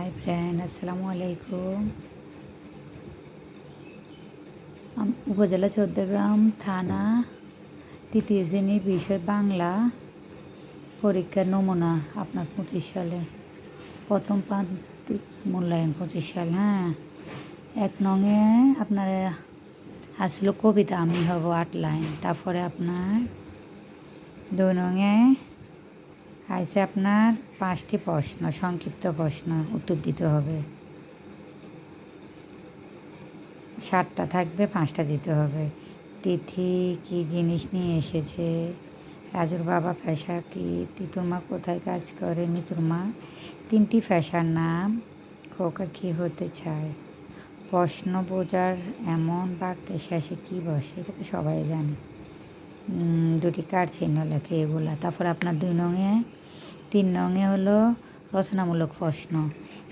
Hi friend, আসসালামু আলাইকুম। উপজেলা চৌদ্দগ্রাম থানা, তৃতীয় শ্রেণীর বিষয় বাংলা পরীক্ষার নমুনা আপনার 25 সালে প্রথম প্রান্তিক মূল্যায়ন 25 সাল। হ্যাঁ, 1 নংয়ে আপনার আসলো কবিতা আমি হব 8 লাইন। তারপরে আপনার 2 নংয়ে আছে আপনার 5টি প্রশ্ন, সংক্ষিপ্ত প্রশ্ন উত্তর দিতে হবে। 7টা থাকবে, 5টা দিতে হবে। তিথি কী জিনিস নিয়ে এসেছে, রাজুর বাবা পেশা কী, তিতুর মা কোথায় কাজ করে, মিতুর মা 3টি পেশার নাম, খোকা কী হতে চায়, প্রশ্ন বোঝার এমন বাক্যের শেষে কী বসে, এটা তো সবাই জানে। 2টি কার চিহ্ন লেখে এগুলা। তারপর আপনার 2 নংয়ে 3 নংয়ে হলো রচনামূলক প্রশ্ন,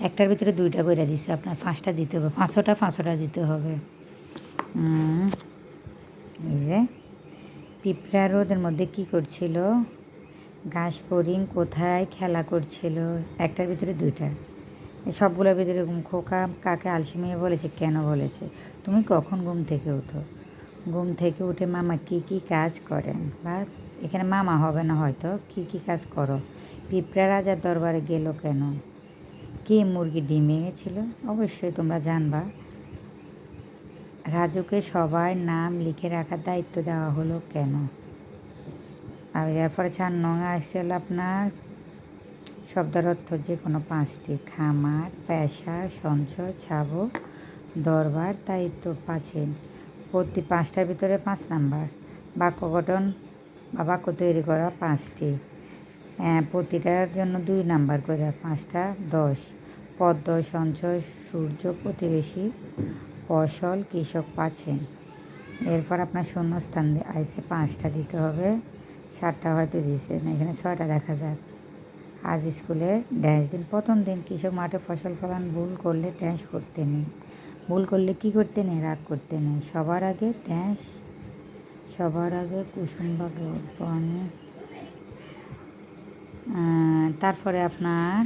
একটার ভিতরে 2টা করে দিচ্ছে, আপনার 5টা দিতে হবে, 500টা দিতে হবে। এই যে পিঁপড়া রোদের মধ্যে কী করছিল, ঘাস ফড়িং কোথায় খেলা করছিল, একটার ভিতরে 2টা। সবগুলোর ভিতরে খোকা কাকে আলসি মেয়ে বলেছে, কেন বলেছে, তুমি কখন ঘুম থেকে ওঠো, ঘুম থেকে উঠে মামা কি কি কাজ করেন, বা এখানে মামা হবে না হয়তো, কি কি কাজ করো, পিঁপড়া রাজার দরবারে গেল কেন, কে মুরগি ডিম ভেঙেছিল, অবশ্যই তোমরা জানবা। রাজুকে সবার নাম লিখে রাখার দায়িত্ব দেওয়া হলো কেন। আর এরপরে 4 নংয়ে আসছিল আপনার শব্দের অর্থ যে কোনো 5টি, খামার, পেশা, সঞ্চয়, ছাবক, দরবার, দায়িত্ব। 5 প্রতি 5টার ভিতরে 5 নাম্বার। বাক্য গঠন বা বাক্য তৈরি করা 5টি, প্রতিটার জন্য 2 নাম্বার করে, 5টা 10। পদ্ম, সঞ্চয়, সূর্য, প্রতিবেশী, ফসল, কৃষক। 5 এরপর আপনার শূন্যস্থান আছে 5টা দিতে হবে, 7টা হয়তো দিয়েছে না, এখানে 6টা দেখা যাক। আজ স্কুলে ড্যাশ দিন, প্রথম দিন কৃষক মাঠে ফসল ফলান, ভুল করলে ড্যাশ করতে নেই, ভুল করলে কি করতে নেই, রাগ করতে নেই, সবার আগে ড্যাশ, সবার আগে কুসুমবাগে উদ্যানে। তারপরে আপনার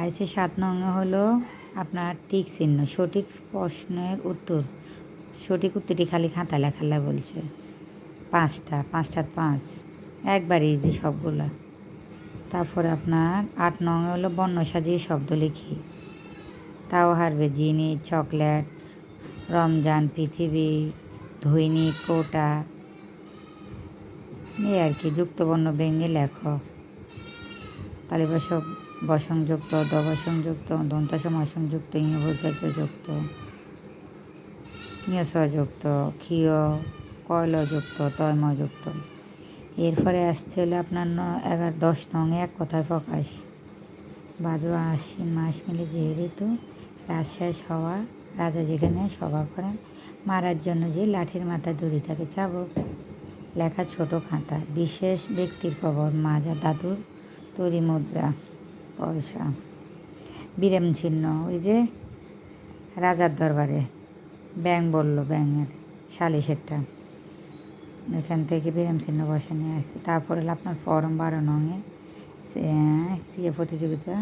আছে 7 নংয়ে হলো আপনার টিক চিহ্ন, সঠিক প্রশ্নের উত্তর, সঠিক উত্তরটি খালি খাতায় লেখালে বলছে। 5টা 5 একবার ইজি সবগুলা। তারপরে আপনার 8 নংয়ে হলো বর্ণ সাজিয়ে শব্দ লিখি, তাও হারবে, জিনিস, চকলেট, রমজান, পৃথিবী, দৈনিক, কোটা, এই আর কি। যুক্তবর্ণ ভেঙে লেখো, তালিবাসক বসংযুক্ত, দবসংযুক্ত, দন্তাসমাসংযুক্ত, ইহবর্গযুক্ত, নিয়সযুক্ত, ক্ষীয়, কয়লযুক্ত, তয়মযুক্ত। এরপরে আসছে হলো আপনার 10 নংয়ে এক কথায় প্রকাশ, ভাদ্র আশ্বিন মাস মিলে যে ঋতু, রাত শেষ হওয়া, রাজা যেখানে সভা করেন, মারার জন্য যে লাঠির মাথায় দড়ি থাকে, চাবুক, লেখা ছোট খাতা, বিশেষ ব্যক্তির খবর, মাজা, দাদুর তৈরি মুদ্রা, পয়সা, বিরাম চিহ্ন, ওই যে রাজার দরবারে ব্যাং বলল, ব্যাঙের সালিশেরটা, এখান থেকে বিরাম চিহ্ন বসে নিয়ে আসছে। তারপরে আপনার ফরম 12 নংয়ে ক্রিয়া প্রতিযোগিতা,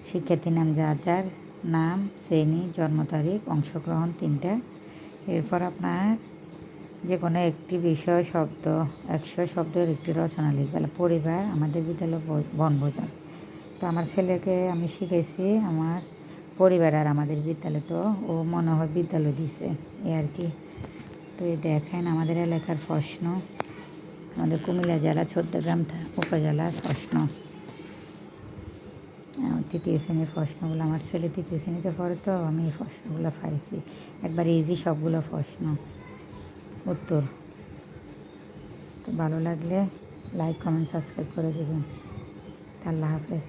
শিক্ষার্থীর নাম, যার যার নাম, শ্রেণী, জন্ম তারিখ, অংশগ্রহণ 3টা। এরপর আপনার যে কোনো একটি বিষয় শব্দ, 100 শব্দের একটি রচনা লিখবে। পরিবার, আমাদের বিদ্যালয়, বনভোজন। তো আমার ছেলেকে আমি শিখেছি আমার পরিবার আর আমাদের বিদ্যালয়, তো ও মনে হয় বিদ্যালয় দিছে, এই আর কি। তো এই দেখেন আমাদের এলাকার প্রশ্ন, আমাদের কুমিল্লা জেলা চৌদ্দগ্রাম উপজেলার প্রশ্ন, 3য় শ্রেণীর প্রশ্নগুলো। আমার ছেলে 3য় শ্রেণীতে পড়ে, তো আমি এই প্রশ্নগুলো পাইছি, একবার ইজি সবগুলো প্রশ্ন উত্তর। তো ভালো লাগলে লাইক, কমেন্ট, সাবস্ক্রাইব করে দেবেন। আল্লাহ হাফেজ।